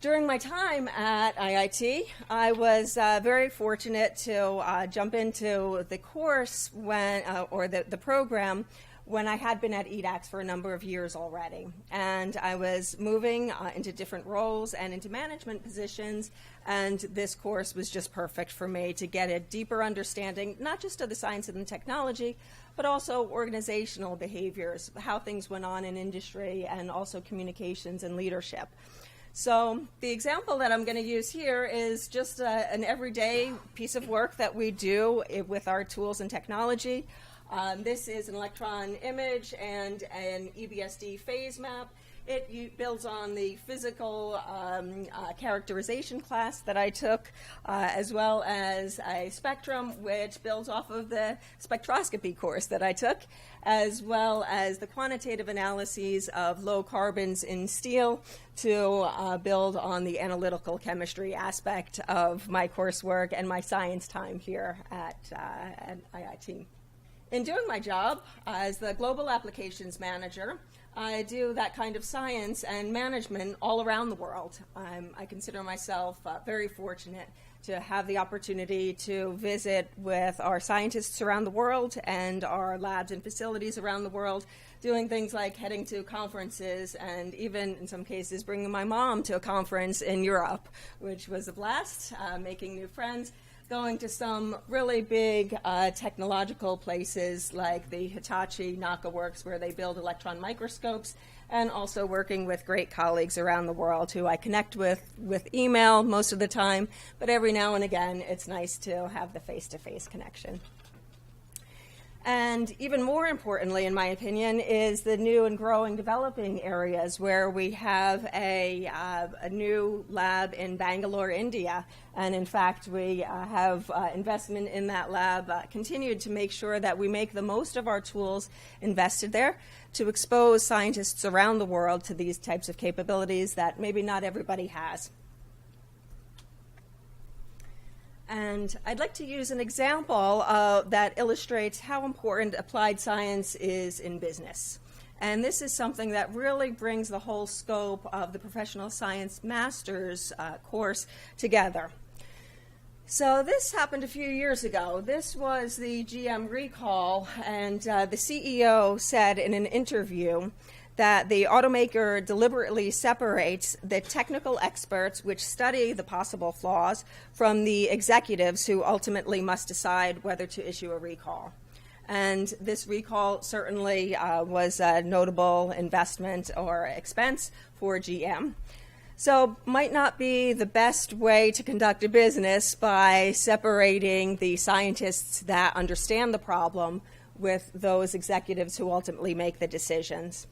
During my time at IIT, I was very fortunate to jump into the course or the program when I had been at EDAX for a number of years already. And I was moving into different roles and into management positions, and this course was just perfect for me to get a deeper understanding, not just of the science and the technology, but also organizational behaviors, how things went on in industry, and also communications and leadership. So the example that I'm going to use here is just an everyday piece of work that we do with our tools and technology. This is an electron image and an EBSD phase map. It builds on the physical characterization class that I took, as well as a spectrum, which builds off of the spectroscopy course that I took, as well as the quantitative analyses of low carbons in steel to build on the analytical chemistry aspect of my coursework and my science time here at IIT. In doing my job as the Global Applications Manager, I do that kind of science and management all around the world. I consider myself very fortunate to have the opportunity to visit with our scientists around the world and our labs and facilities around the world, doing things like heading to conferences and even, in some cases, bringing my mom to a conference in Europe, which was a blast, making new friends. Going to some really big technological places like the Hitachi Naka Works, where they build electron microscopes, and also working with great colleagues around the world who I connect with email most of the time, but every now and again it's nice to have the face-to-face connection. And even more importantly, in my opinion, is the new and growing developing areas where we have a new lab in Bangalore, India. And in fact, we have investment in that lab continued to make sure that we make the most of our tools invested there to expose scientists around the world to these types of capabilities that maybe not everybody has. And I'd like to use an example that illustrates how important applied science is in business. And this is something that really brings the whole scope of the Professional Science Master's course together. So this happened a few years ago. This was the GM recall, and the CEO said in an interview that the automaker deliberately separates the technical experts which study the possible flaws from the executives who ultimately must decide whether to issue a recall. And this recall certainly was a notable investment or expense for GM. So might not be the best way to conduct a business by separating the scientists that understand the problem with those executives who ultimately make the decisions.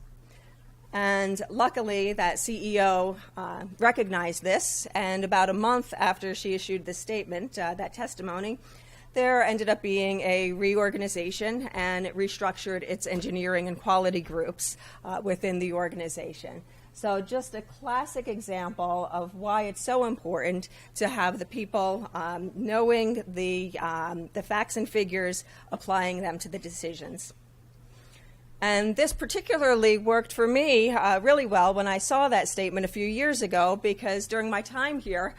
And luckily, that CEO recognized this, and about a month after she issued this statement, that testimony, there ended up being a reorganization, and it restructured its engineering and quality groups within the organization. So just a classic example of why it's so important to have the people knowing the facts and figures, applying them to the decisions. And this particularly worked for me really well when I saw that statement a few years ago, because during my time here,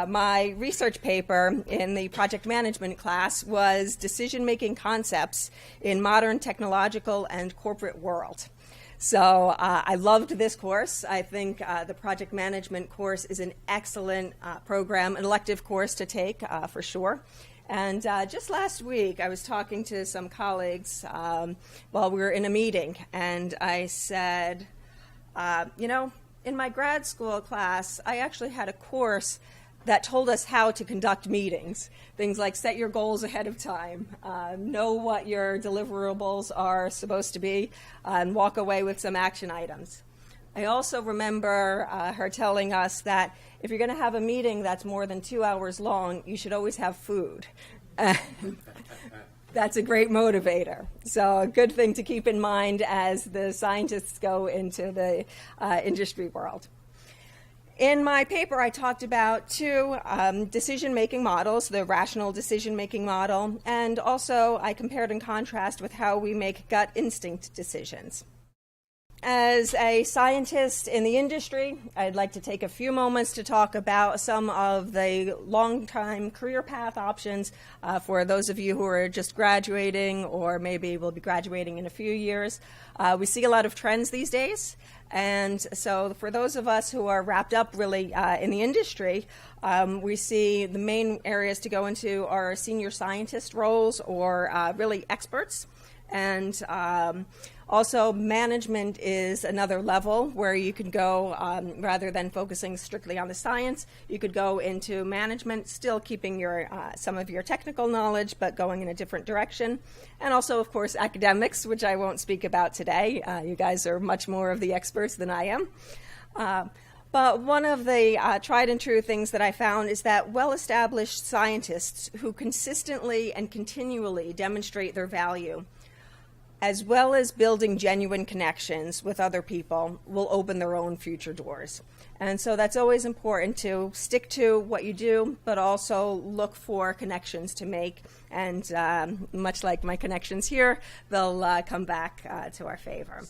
my research paper in the project management class was Decision-Making Concepts in Modern Technological and Corporate World. So I loved this course. I think the project management course is an excellent program, an elective course to take for sure. And just last week, I was talking to some colleagues while we were in a meeting, and I said, in my grad school class, I actually had a course that told us how to conduct meetings. Things like set your goals ahead of time, know what your deliverables are supposed to be, and walk away with some action items. I also remember her telling us that if you're going to have a meeting that's more than 2 hours long, you should always have food. That's a great motivator. So a good thing to keep in mind as the scientists go into the industry world. In my paper, I talked about two decision-making models, the rational decision-making model, and also I compared and contrast with how we make gut instinct decisions. As a scientist in the industry, I'd like to take a few moments to talk about some of the long-time career path options for those of you who are just graduating or maybe will be graduating in a few years. We see a lot of trends these days, and so for those of us who are wrapped up really in the industry, we see the main areas to go into are senior scientist roles or really experts. And also, management is another level where you could go, rather than focusing strictly on the science, you could go into management, still keeping your some of your technical knowledge, but going in a different direction. And also, of course, academics, which I won't speak about today. You guys are much more of the experts than I am. But one of the tried and true things that I found is that well-established scientists who consistently and continually demonstrate their value, as well as building genuine connections with other people, will open their own future doors. And so that's always important to stick to what you do, but also look for connections to make. And much like my connections here, they'll come back to our favor.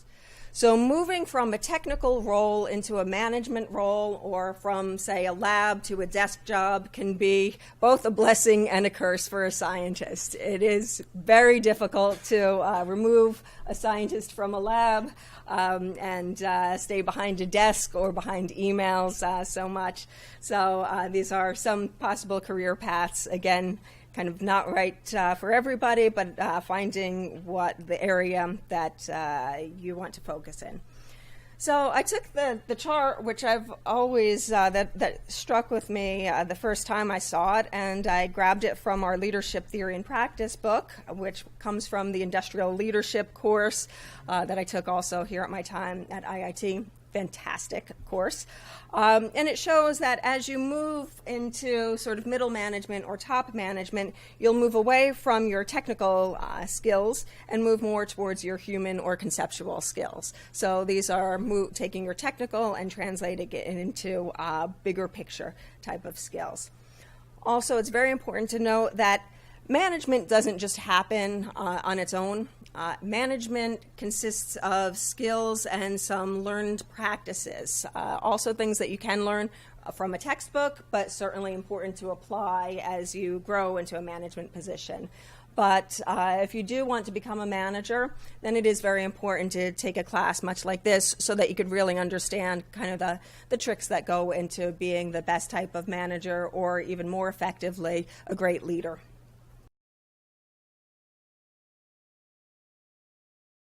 So moving from a technical role into a management role, or from, say, a lab to a desk job, can be both a blessing and a curse for a scientist. It is very difficult to remove a scientist from a lab and stay behind a desk or behind emails so much. So these are some possible career paths. Again, kind of not right for everybody, but finding what the area that you want to focus in. So I took the chart, which I've always, that struck with me the first time I saw it, and I grabbed it from our Leadership Theory and Practice book, which comes from the Industrial Leadership course that I took also here at my time at IIT. Fantastic course. And it shows that as you move into sort of middle management or top management, you'll move away from your technical skills and move more towards your human or conceptual skills. So these are taking your technical and translating it into bigger picture type of skills. Also, it's very important to note that management doesn't just happen on its own. Management consists of skills and some learned practices, also things that you can learn from a textbook, but certainly important to apply as you grow into a management position. But if you do want to become a manager, then it is very important to take a class much like this so that you could really understand kind of the tricks that go into being the best type of manager, or even more effectively, a great leader.